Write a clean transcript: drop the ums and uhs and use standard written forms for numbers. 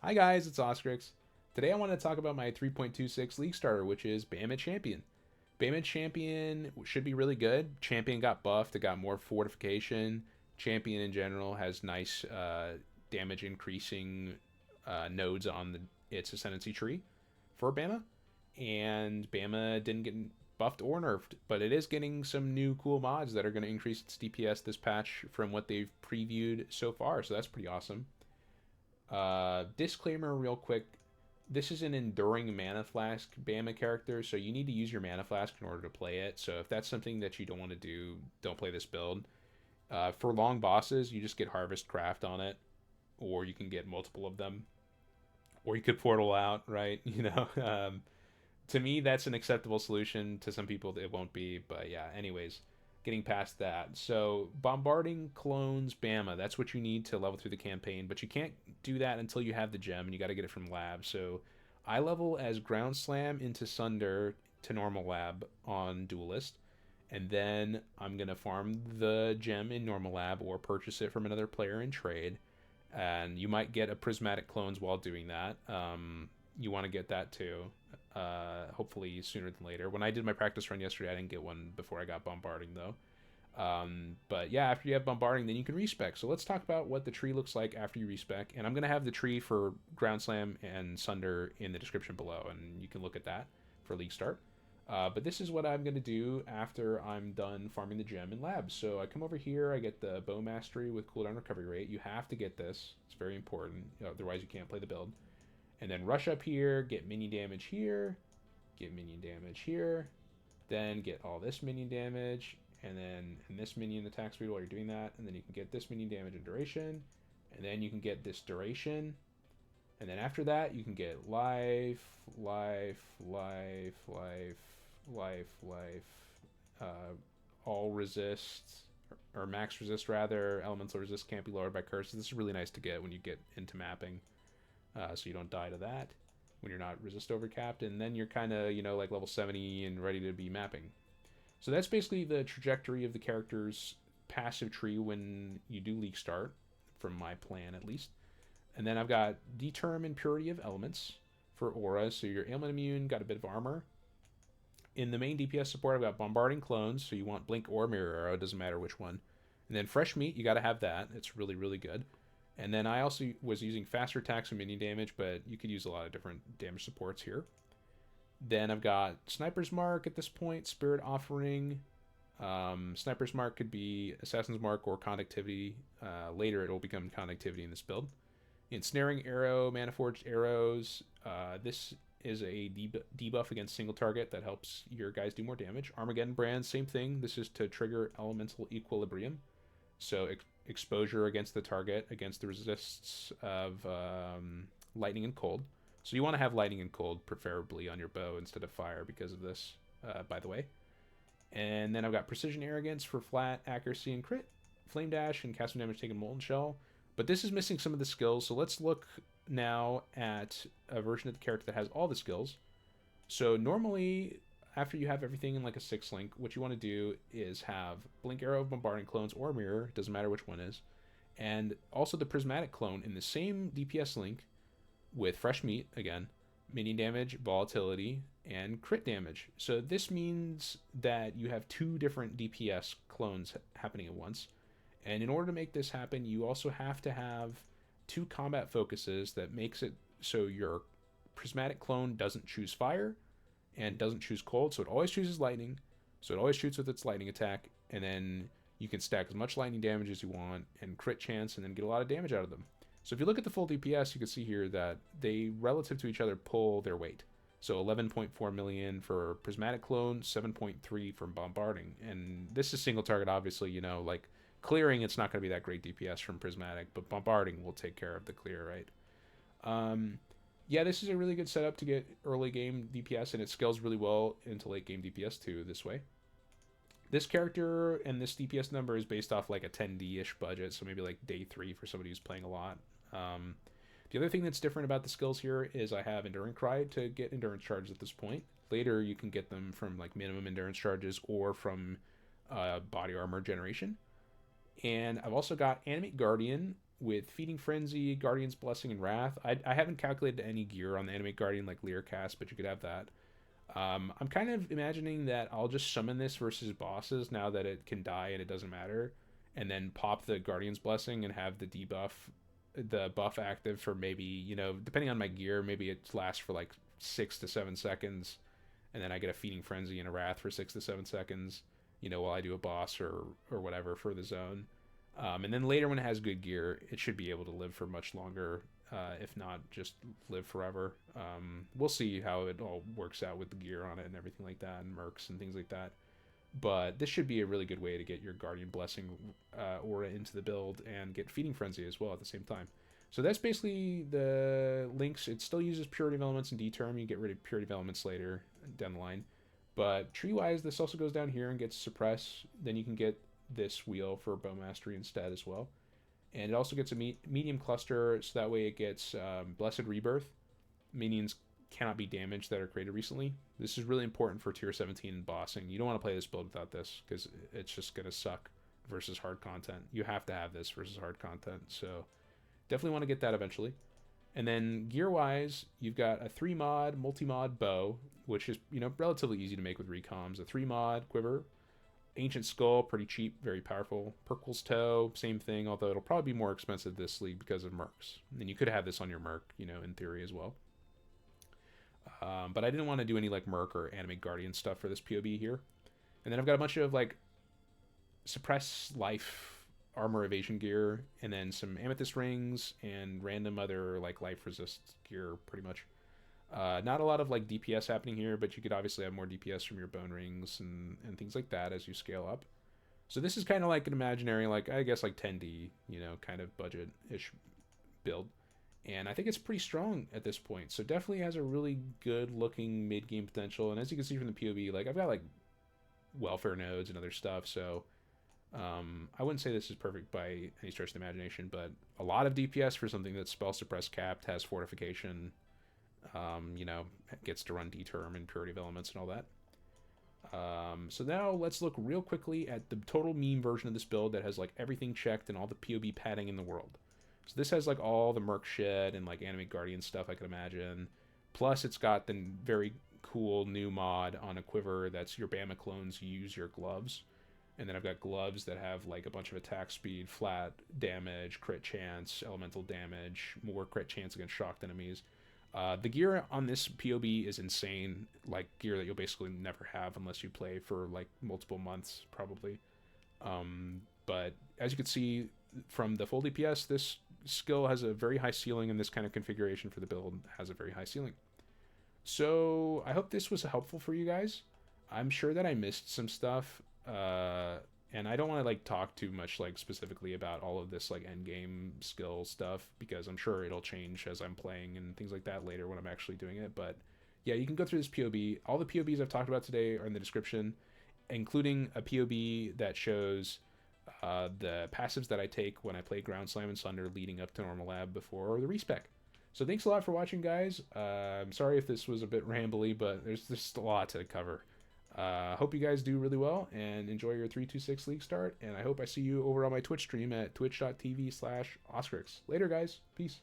Hi guys, it's Oscrix. Today I want to talk about my 3.26 League starter, which is Bama Champion. Bama Champion should be really good. Champion got buffed, it got more fortification. Champion in general has nice damage increasing nodes on its ascendancy tree for Bama. And Bama didn't get buffed or nerfed, but it is getting some new cool mods that are going to increase its DPS this patch from what they've previewed so far, so that's pretty awesome. Disclaimer, real quick. This is an enduring mana flask Bama character, so you need to use your mana flask in order to play it. So if that's something that you don't want to do, don't play this build. For long bosses, you just get Harvest Craft on it, or you can get multiple of them, or you could portal out, right? To me, that's an acceptable solution. To some people, it won't be. But yeah, anyways, getting past that. So, bombarding clones Bama, that's what you need to level through the campaign. But you can't do that until you have the gem, and you got to get it from lab. So, I level as Ground Slam into Sunder to normal lab on Duelist. And then I'm going to farm the gem in normal lab or purchase it from another player in trade. And you might get a prismatic clones while doing that. You want to get that too. Hopefully sooner than later. When I did my practice run yesterday, I didn't get one before I got bombarding though. But yeah, after you have bombarding, then you can respec. So let's talk about what the tree looks like after you respec. And I'm gonna have the tree for Ground Slam and Sunder in the description below, and you can look at that for Leaguestart. But this is what I'm gonna do after I'm done farming the gem in labs. So I come over here, I get the bow mastery with cooldown recovery rate. You have to get this; it's very important. Otherwise, you can't play the build. And then rush up here, get minion damage here, get minion damage here, then get all this minion damage, and then this minion attack speed while you're doing that, and then you can get this minion damage and duration, and then you can get this duration, and then after that you can get life, life, life, life, life, life, all resist, or max resist rather, elemental resist can't be lowered by curses. This is really nice to get when you get into mapping, so you don't die to that when you're not resist overcapped, and then you're kind of, like level 70 and ready to be mapping. So that's basically the trajectory of the character's passive tree when you do Leaguestart, from my plan at least. And then I've got Determine Purity of Elements for Aura, so you're ailment immune, got a bit of armor. In the main DPS support, I've got Bombarding Clones, so you want Blink or Mirror Arrow, doesn't matter which one. And then Fresh Meat, you got to have that. It's really, really good. And then I also was using faster attacks and minion damage, but you could use a lot of different damage supports here. Then I've got Sniper's Mark at this point, Spirit Offering. Sniper's Mark could be Assassin's Mark or Conductivity. Later it will become Conductivity in this build. Ensnaring Arrow, Maniforged Arrows. This is a debuff against single target that helps your guys do more damage. Armageddon Brand, same thing. This is to trigger Elemental Equilibrium. So exposure against the target, against the resists of lightning and cold. So you want to have lightning and cold preferably on your bow instead of fire because of this, by the way. And then I've got Precision Arrogance for flat accuracy and crit, Flame Dash, and cast damage taken Molten Shell. But this is missing some of the skills, so let's look now at a version of the character that has all the skills. So normally, after you have everything in like a 6-link, what you want to do is have Blink Arrow, Bombarding Clones, or Mirror, doesn't matter which one is, and also the Prismatic Clone in the same DPS link with Fresh Meat, again, minion damage, volatility, and crit damage. So this means that you have 2 different DPS clones happening at once. And in order to make this happen, you also have to have 2 combat focuses that makes it so your Prismatic Clone doesn't choose fire and doesn't choose cold, so it always chooses lightning, so it always shoots with its lightning attack, and then you can stack as much lightning damage as you want and crit chance and then get a lot of damage out of them. So if you look at the full DPS, you can see here that they, relative to each other, pull their weight. So 11.4 million for Prismatic Clone, 7.3 for Bombarding. And this is single target, obviously, like clearing, it's not going to be that great DPS from Prismatic, but Bombarding will take care of the clear, right? Yeah, this is a really good setup to get early game DPS, and it scales really well into late game DPS too this way. This character and this DPS number is based off like a 10D-ish budget, so maybe like day 3 for somebody who's playing a lot. The other thing that's different about the skills here is I have Enduring Cry to get endurance charges at this point. Later, you can get them from like minimum endurance charges or from body armor generation. And I've also got Animate Guardian, with Feeding Frenzy, Guardian's Blessing, and Wrath. I haven't calculated any gear on the Animate Guardian like Leercast, but you could have that. I'm kind of imagining that I'll just summon this versus bosses now that it can die and it doesn't matter, and then pop the Guardian's Blessing and have the buff active for maybe, depending on my gear, maybe it lasts for like 6 to 7 seconds, and then I get a Feeding Frenzy and a Wrath for 6 to 7 seconds, while I do a boss or whatever for the zone. And then later when it has good gear, it should be able to live for much longer, if not just live forever. We'll see how it all works out with the gear on it and everything like that, and mercs and things like that. But this should be a really good way to get your Guardian Blessing aura into the build and get Feeding Frenzy as well at the same time. So that's basically the links. It still uses Purity of Elements and D-Term. You get rid of Purity of Elements later down the line. But tree-wise, this also goes down here and gets Suppress. Then you can get this wheel for Bow Mastery instead as well. And it also gets a medium cluster, so that way it gets Blessed Rebirth. Minions cannot be damaged that are created recently. This is really important for tier 17 bossing. You don't want to play this build without this, because it's just going to suck versus hard content. You have to have this versus hard content, so definitely want to get that eventually. And then gear-wise, you've got a 3-mod, multi-mod bow, which is, relatively easy to make with recoms. A 3-mod quiver. Ancient Skull, pretty cheap, very powerful. Perkle's Toe, same thing, although it'll probably be more expensive this league because of mercs. And you could have this on your merc, in theory as well. But I didn't want to do any like merc or Animate Guardian stuff for this POB here. And then I've got a bunch of like Suppress Life armor evasion gear, and then some Amethyst rings and random other like life resist gear, pretty much. Not a lot of like DPS happening here, but you could obviously have more DPS from your bone rings and things like that as you scale up. So this is kind of like an imaginary, like I guess like 10D, kind of budget-ish build. And I think it's pretty strong at this point. So definitely has a really good looking mid-game potential. And as you can see from the POB, like I've got like welfare nodes and other stuff. So I wouldn't say this is perfect by any stretch of the imagination, but a lot of DPS for something that's spell suppress capped, has fortification, gets to run D-Term and Purity of Elements and all that. So now let's look real quickly at the total meme version of this build that has like everything checked and all the POB padding in the world. So this has like all the merc shit and like Animate Guardian stuff I could imagine. Plus it's got the very cool new mod on a quiver that's your Bama clones use your gloves. And then I've got gloves that have like a bunch of attack speed, flat damage, crit chance, elemental damage, more crit chance against shocked enemies. The gear on this POB is insane, like gear that you'll basically never have unless you play for like multiple months probably. But as you can see from the full DPS, this skill has a very high ceiling, and this kind of configuration for the build has a very high ceiling. So I hope this was helpful for you guys. I'm sure that I missed some stuff, and I don't want to like talk too much like specifically about all of this like end game skill stuff, because I'm sure it'll change as I'm playing and things like that later when I'm actually doing it. But yeah, you can go through this POB. All the POBs I've talked about today are in the description, including a POB that shows the passives that I take when I play Ground Slam and Sunder leading up to Normal Lab before the respec. So thanks a lot for watching, guys. I'm sorry if this was a bit rambly, but there's just a lot to cover. Hope you guys do really well and enjoy your 326 League Start, and I hope I see you over on my Twitch stream at twitch.tv/Oscrix. Later, guys. Peace.